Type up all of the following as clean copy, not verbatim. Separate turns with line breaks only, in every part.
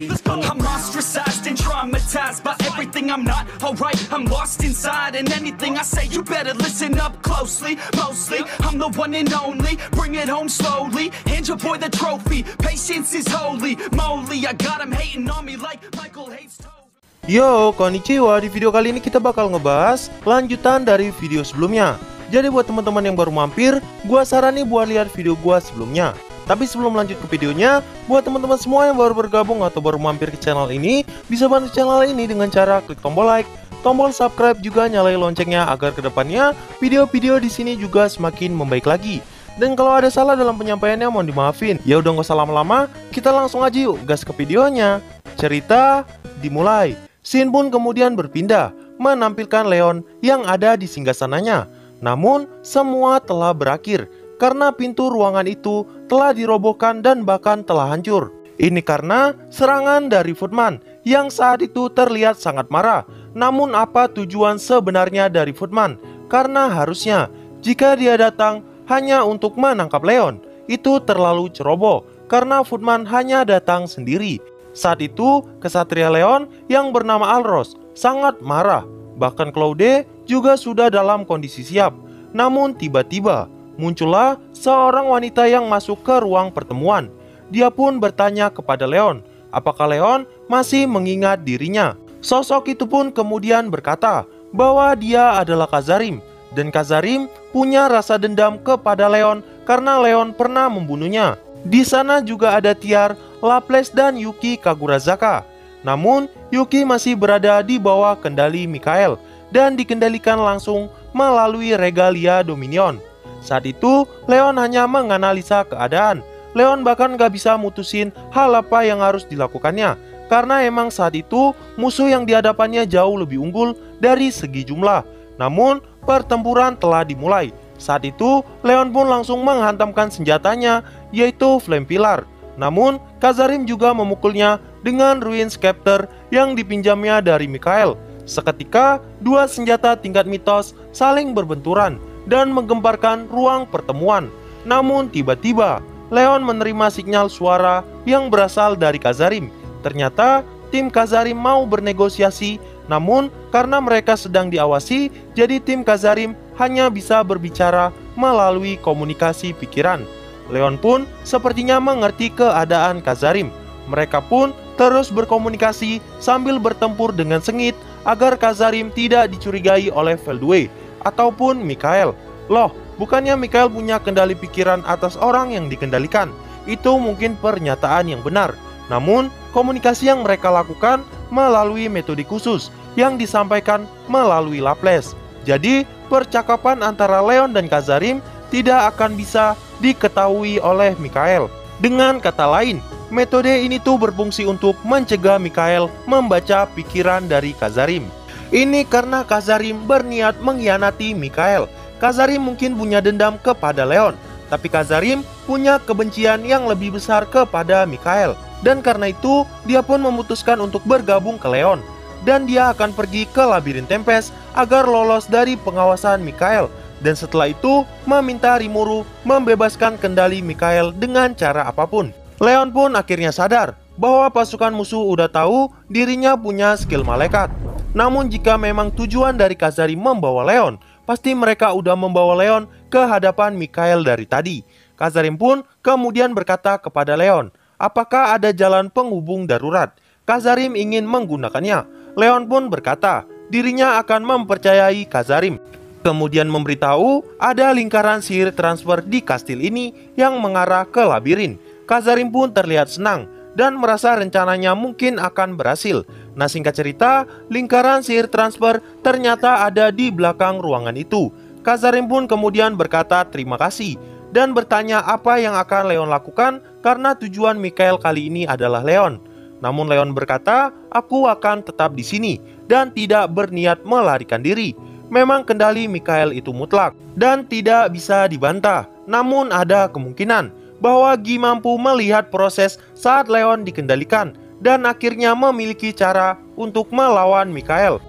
I'm ostracized and traumatized by everything I'm not alright. I'm lost inside and anything I say you better listen up closely. Mostly I'm the one and only, bring it home slowly. Hand your boy the trophy, patience is holy moly. I got him hating on me like Michael hates Toby.
Yo, konnichiwa. Di video kali ini kita bakal ngebahas lanjutan dari video sebelumnya. Jadi buat teman-teman yang baru mampir, gua saranin buat lihat video gua sebelumnya. Tapi sebelum lanjut ke videonya, buat teman-teman semua yang baru bergabung atau baru mampir ke channel ini, bisa bantu channel ini dengan cara klik tombol like, tombol subscribe, juga nyalain loncengnya agar kedepannya video-video di sini juga semakin membaik lagi. Dan kalau ada salah dalam penyampaiannya mohon dimaafin. Ya udah nggak usah lama-lama, kita langsung aja yuk gas ke videonya. Cerita dimulai. Scene pun kemudian berpindah, menampilkan Leon yang ada di singgasananya. Namun semua telah berakhir karena pintu ruangan itu telah dirobohkan dan bahkan telah hancur. Ini karena serangan dari Footman yang saat itu terlihat sangat marah. Namun apa tujuan sebenarnya dari Footman? Karena harusnya jika dia datang hanya untuk menangkap Leon, itu terlalu ceroboh karena Footman hanya datang sendiri. Saat itu kesatria Leon yang bernama Alros sangat marah. Bahkan Claude juga sudah dalam kondisi siap. Namun tiba-tiba muncullah seorang wanita yang masuk ke ruang pertemuan. Dia pun bertanya kepada Leon, apakah Leon masih mengingat dirinya. Sosok itu pun kemudian berkata bahwa dia adalah Kazarim. Dan Kazarim punya rasa dendam kepada Leon karena Leon pernah membunuhnya. Di sana juga ada Tiar, Laples, dan Yuki Kagurazaka. Namun Yuki masih berada di bawah kendali Mikael dan dikendalikan langsung melalui regalia Dominion. Saat itu Leon hanya menganalisa keadaan. Leon bahkan gak bisa mutusin hal apa yang harus dilakukannya, karena emang saat itu musuh yang dihadapannya jauh lebih unggul dari segi jumlah. Namun pertempuran telah dimulai. Saat itu Leon pun langsung menghantamkan senjatanya, yaitu Flame Pillar. Namun Kazarim juga memukulnya dengan Ruin Scepter yang dipinjamnya dari Mikael. Seketika dua senjata tingkat mitos saling berbenturan dan menggemparkan ruang pertemuan. Namun tiba-tiba Leon menerima sinyal suara yang berasal dari Kazarim. Ternyata tim Kazarim mau bernegosiasi, namun karena mereka sedang diawasi, jadi tim Kazarim hanya bisa berbicara melalui komunikasi pikiran. Leon pun sepertinya mengerti keadaan Kazarim. Mereka pun terus berkomunikasi sambil bertempur dengan sengit agar Kazarim tidak dicurigai oleh Veldue ataupun Mikael. Loh, bukannya Mikael punya kendali pikiran atas orang yang dikendalikan? Itu mungkin pernyataan yang benar. Namun, komunikasi yang mereka lakukan melalui metode khusus yang disampaikan melalui Laples. Jadi, percakapan antara Leon dan Kazarim tidak akan bisa diketahui oleh Mikael. Dengan kata lain, metode ini tuh berfungsi untuk mencegah Mikael membaca pikiran dari Kazarim. Ini karena Kazarim berniat mengkhianati Mikael. Kazarim mungkin punya dendam kepada Leon, tapi Kazarim punya kebencian yang lebih besar kepada Mikael. Dan karena itu, dia pun memutuskan untuk bergabung ke Leon. Dan dia akan pergi ke Labirin Tempest agar lolos dari pengawasan Mikael. Dan setelah itu, meminta Rimuru membebaskan kendali Mikael dengan cara apapun. Leon pun akhirnya sadar bahwa pasukan musuh udah tahu dirinya punya skill malaikat. Namun jika memang tujuan dari Kazarim membawa Leon, pasti mereka udah membawa Leon ke hadapan Mikael dari tadi. Kazarim pun kemudian berkata kepada Leon, apakah ada jalan penghubung darurat? Kazarim ingin menggunakannya. Leon pun berkata, dirinya akan mempercayai Kazarim. Kemudian memberitahu ada lingkaran sihir transfer di kastil ini yang mengarah ke labirin. Kazarim pun terlihat senang dan merasa rencananya mungkin akan berhasil. Nah, singkat cerita, lingkaran sihir transfer ternyata ada di belakang ruangan itu. Kazarim pun kemudian berkata terima kasih dan bertanya apa yang akan Leon lakukan karena tujuan Mikael kali ini adalah Leon. Namun Leon berkata, aku akan tetap di sini dan tidak berniat melarikan diri. Memang kendali Mikael itu mutlak dan tidak bisa dibantah. Namun ada kemungkinan bahwa Gi mampu melihat proses saat Leon dikendalikan dan akhirnya memiliki cara untuk melawan Mikael.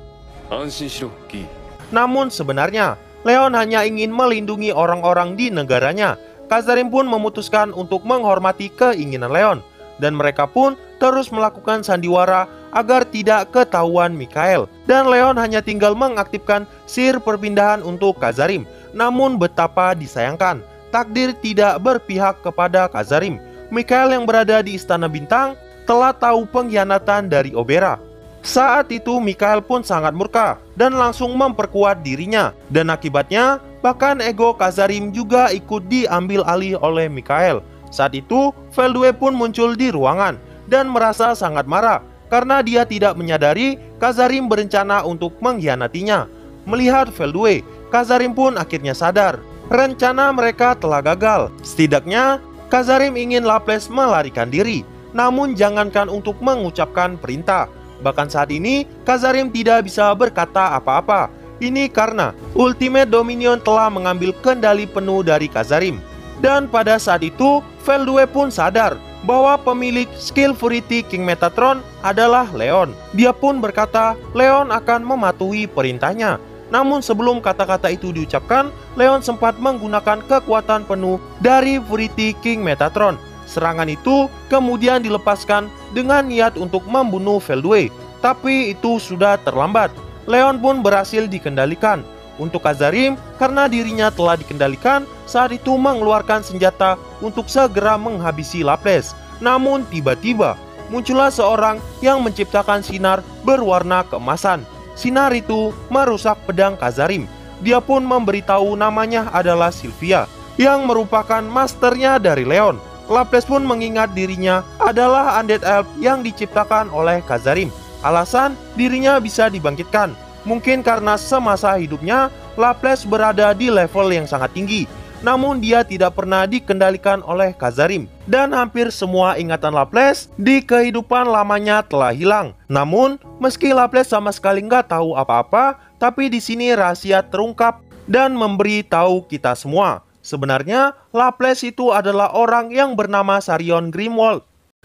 Namun sebenarnya Leon hanya ingin melindungi orang-orang di negaranya. Kazarim pun memutuskan untuk menghormati keinginan Leon dan mereka pun terus melakukan sandiwara agar tidak ketahuan Mikhail. Dan Leon hanya tinggal mengaktifkan sihir perpindahan untuk Kazarim. Namun betapa disayangkan, takdir tidak berpihak kepada Kazarim. Mikhail yang berada di Istana Bintang telah tahu pengkhianatan dari Obera. Saat itu Mikhail pun sangat murka dan langsung memperkuat dirinya. Dan akibatnya bahkan ego Kazarim juga ikut diambil alih oleh Mikhail. Saat itu Feldue pun muncul di ruangan dan merasa sangat marah karena dia tidak menyadari Kazarim berencana untuk mengkhianatinya. Melihat Feldue, Kazarim pun akhirnya sadar rencana mereka telah gagal. Setidaknya Kazarim ingin Laples melarikan diri, namun jangankan untuk mengucapkan perintah. Bahkan saat ini Kazarim tidak bisa berkata apa-apa. Ini karena Ultimate Dominion telah mengambil kendali penuh dari Kazarim. Dan pada saat itu Feldue pun sadar bahwa pemilik skill Furity King Metatron adalah Leon. Dia pun berkata Leon akan mematuhi perintahnya. Namun sebelum kata-kata itu diucapkan, Leon sempat menggunakan kekuatan penuh dari Furity King Metatron. Serangan itu kemudian dilepaskan dengan niat untuk membunuh Feldue, tapi itu sudah terlambat. Leon pun berhasil dikendalikan. Untuk Kazarim, karena dirinya telah dikendalikan, saat itu mengeluarkan senjata untuk segera menghabisi Laples. Namun tiba-tiba muncullah seorang yang menciptakan sinar berwarna keemasan. Sinar itu merusak pedang Kazarim. Dia pun memberitahu namanya adalah Sylvia, yang merupakan masternya dari Leon. Laples pun mengingat dirinya adalah Undead Elf yang diciptakan oleh Kazarim. Alasan dirinya bisa dibangkitkan mungkin karena semasa hidupnya Laples berada di level yang sangat tinggi, namun dia tidak pernah dikendalikan oleh Kazarim. Dan hampir semua ingatan Laples di kehidupan lamanya telah hilang. Namun meski Laples sama sekali nggak tahu apa-apa, tapi di sini rahasia terungkap dan memberi tahu kita semua. Sebenarnya Laples itu adalah orang yang bernama Sarion Grimwald.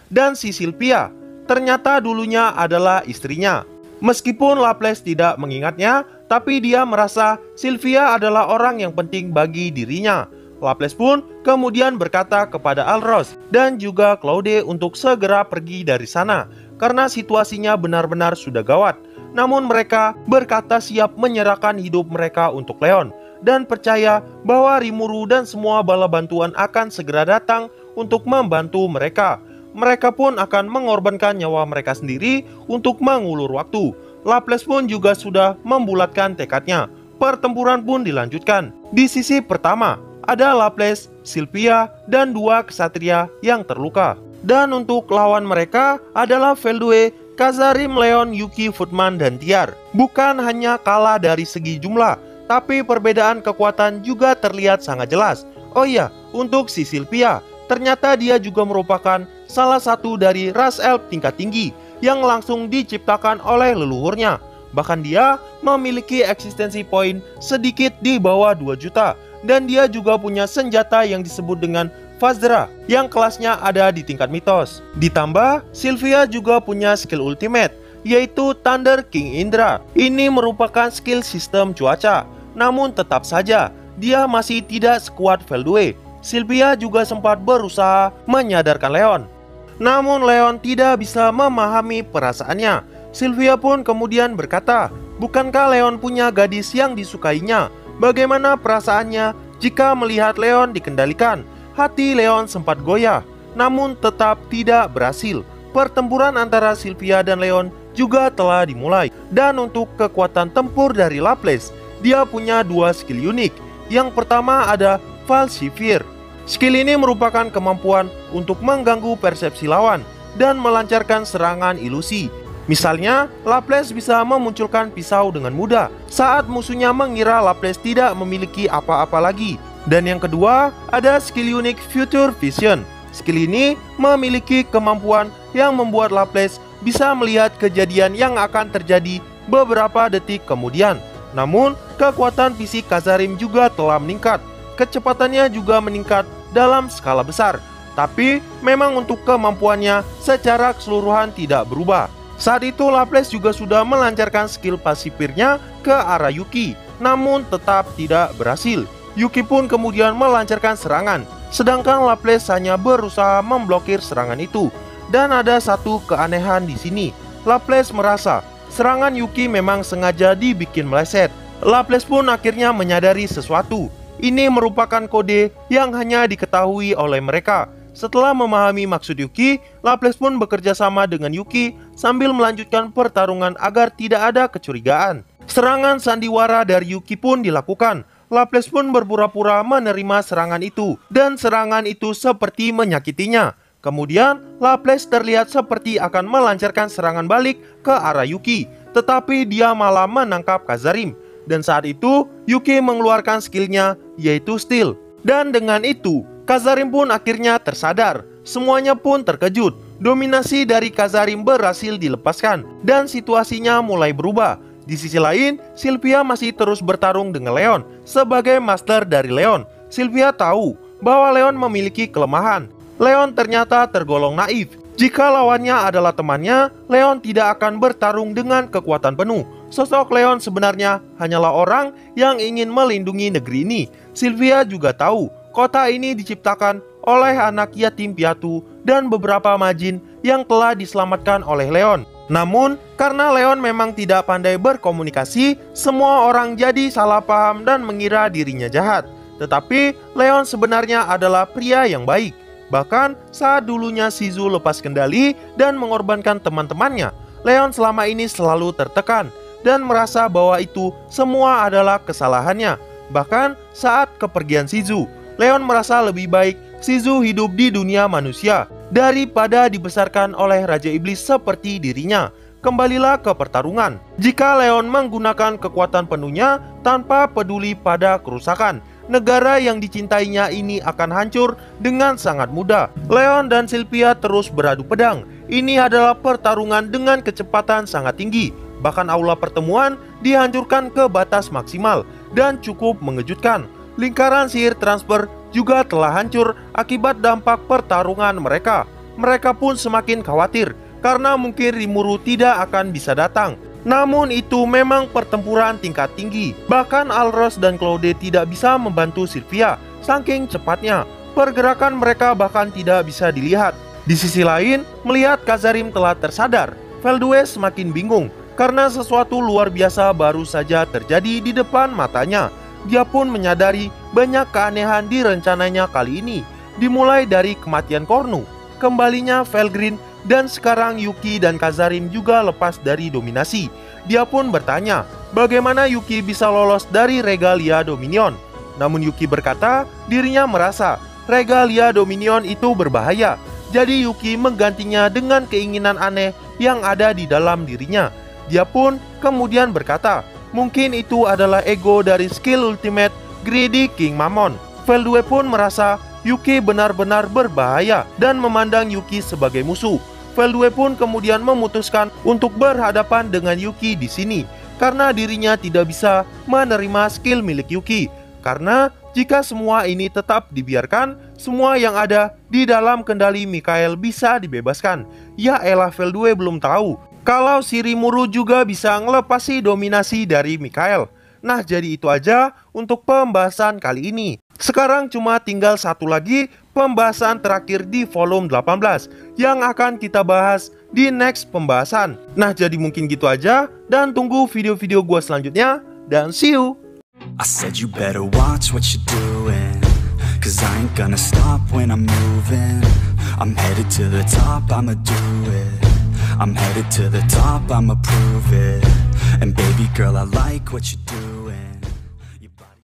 Dan si Sylvia ternyata dulunya adalah istrinya. Meskipun Laples tidak mengingatnya, tapi dia merasa Sylvia adalah orang yang penting bagi dirinya. Laples pun kemudian berkata kepada Alros dan juga Claude untuk segera pergi dari sana karena situasinya benar-benar sudah gawat. Namun mereka berkata siap menyerahkan hidup mereka untuk Leon dan percaya bahwa Rimuru dan semua bala bantuan akan segera datang untuk membantu mereka. Mereka pun akan mengorbankan nyawa mereka sendiri untuk mengulur waktu. Laples pun juga sudah membulatkan tekadnya. Pertempuran pun dilanjutkan. Di sisi pertama, ada Laples, Sylvia, dan 2 kesatria yang terluka. Dan untuk lawan mereka adalah Feldue, Kazarim, Leon, Yuki, Footman, dan Tiar. Bukan hanya kalah dari segi jumlah, tapi perbedaan kekuatan juga terlihat sangat jelas. Oh iya, untuk si Sylvia, ternyata dia juga merupakan salah satu dari ras elf tingkat tinggi yang langsung diciptakan oleh leluhurnya. Bahkan dia memiliki eksistensi poin sedikit di bawah 2 juta. Dan dia juga punya senjata yang disebut dengan Vajra yang kelasnya ada di tingkat mitos. Ditambah, Sylvia juga punya skill ultimate, yaitu Thunder King Indra. Ini merupakan skill sistem cuaca. Namun tetap saja, dia masih tidak sekuat Feldue. Sylvia juga sempat berusaha menyadarkan Leon, namun Leon tidak bisa memahami perasaannya. Sylvia pun kemudian berkata, bukankah Leon punya gadis yang disukainya? Bagaimana perasaannya jika melihat Leon dikendalikan? Hati Leon sempat goyah, namun tetap tidak berhasil. Pertempuran antara Sylvia dan Leon juga telah dimulai. Dan untuk kekuatan tempur dari Laples, dia punya 2 skill unik. Yang pertama ada Falsifir. Skill ini merupakan kemampuan untuk mengganggu persepsi lawan dan melancarkan serangan ilusi. Misalnya, Laples bisa memunculkan pisau dengan mudah saat musuhnya mengira Laples tidak memiliki apa-apa lagi. Dan yang kedua, ada skill unik Future Vision. Skill ini memiliki kemampuan yang membuat Laples bisa melihat kejadian yang akan terjadi beberapa detik kemudian. Namun, kekuatan fisik Kazarim juga telah meningkat. Kecepatannya juga meningkat dalam skala besar, tapi memang untuk kemampuannya secara keseluruhan tidak berubah. Saat itu Laples juga sudah melancarkan skill pasifirnya ke arah Yuki, namun tetap tidak berhasil. Yuki pun kemudian melancarkan serangan, sedangkan Laples hanya berusaha memblokir serangan itu. Dan ada satu keanehan di sini. Laplace merasa serangan Yuki memang sengaja dibikin meleset. Laplace pun akhirnya menyadari sesuatu. Ini merupakan kode yang hanya diketahui oleh mereka. Setelah memahami maksud Yuki, Laplace pun bekerja sama dengan Yuki sambil melanjutkan pertarungan agar tidak ada kecurigaan. Serangan sandiwara dari Yuki pun dilakukan. Laplace pun berpura-pura menerima serangan itu, dan serangan itu seperti menyakitinya. Kemudian, Laplace terlihat seperti akan melancarkan serangan balik ke arah Yuki, tetapi dia malah menangkap Kazarim. Dan saat itu, Yuki mengeluarkan skillnya, yaitu Steal. Dan dengan itu, Kazarim pun akhirnya tersadar. Semuanya pun terkejut. Dominasi dari Kazarim berhasil dilepaskan, dan situasinya mulai berubah. Di sisi lain, Sylvia masih terus bertarung dengan Leon sebagai master dari Leon. Sylvia tahu bahwa Leon memiliki kelemahan. Leon ternyata tergolong naif. Jika lawannya adalah temannya, Leon tidak akan bertarung dengan kekuatan penuh. Sosok Leon sebenarnya hanyalah orang yang ingin melindungi negeri ini. Sylvia juga tahu kota ini diciptakan oleh anak yatim piatu dan beberapa majin yang telah diselamatkan oleh Leon. Namun, karena Leon memang tidak pandai berkomunikasi, semua orang jadi salah paham dan mengira dirinya jahat. Tetapi, Leon sebenarnya adalah pria yang baik. Bahkan, saat dulunya Shizu lepas kendali dan mengorbankan teman-temannya, Leon selama ini selalu tertekan dan merasa bahwa itu semua adalah kesalahannya. Bahkan, saat kepergian Shizu, Leon merasa lebih baik Shizu hidup di dunia manusia daripada dibesarkan oleh Raja Iblis seperti dirinya. Kembalilah ke pertarungan. Jika Leon menggunakan kekuatan penuhnya tanpa peduli pada kerusakan, negara yang dicintainya ini akan hancur dengan sangat mudah. Leon dan Sylvia terus beradu pedang. Ini adalah pertarungan dengan kecepatan sangat tinggi. Bahkan aula pertemuan dihancurkan ke batas maksimal dan cukup mengejutkan. Lingkaran sihir transfer juga telah hancur akibat dampak pertarungan mereka. Mereka pun semakin khawatir karena mungkin Rimuru tidak akan bisa datang. Namun itu memang pertempuran tingkat tinggi. Bahkan Alros dan Claude tidak bisa membantu Sylvia. Saking cepatnya, pergerakan mereka bahkan tidak bisa dilihat. Di sisi lain, melihat Kazarim telah tersadar, Veldue semakin bingung karena sesuatu luar biasa baru saja terjadi di depan matanya. Dia pun menyadari banyak keanehan di rencananya kali ini. Dimulai dari kematian Kornu, kembalinya Felgrin, dan sekarang Yuki dan Kazarim juga lepas dari dominasi. Dia pun bertanya, bagaimana Yuki bisa lolos dari Regalia Dominion? Namun Yuki berkata, dirinya merasa Regalia Dominion itu berbahaya. Jadi Yuki menggantinya dengan keinginan aneh yang ada di dalam dirinya. Dia pun kemudian berkata, mungkin itu adalah ego dari skill ultimate Greedy King Mammon. Veldue pun merasa Yuki benar-benar berbahaya dan memandang Yuki sebagai musuh. Veldue pun kemudian memutuskan untuk berhadapan dengan Yuki di sini karena dirinya tidak bisa menerima skill milik Yuki. Karena jika semua ini tetap dibiarkan, semua yang ada di dalam kendali Mikael bisa dibebaskan. Ya elah, Veldue belum tahu kalau si Rimuru juga bisa ngelepasi dominasi dari Mikael. Nah, jadi itu aja untuk pembahasan kali ini. Sekarang cuma tinggal satu lagi pembahasan terakhir di volume 18 yang akan kita bahas di next pembahasan. Nah, jadi mungkin gitu aja dan tunggu video-video gua selanjutnya dan see you.
I said you better watch what you're doing, 'cause I ain't gonna stop when I'm moving. I'm headed to the top, I'ma do it. I'm headed to the top, I'ma prove it. And baby girl, I like what you do.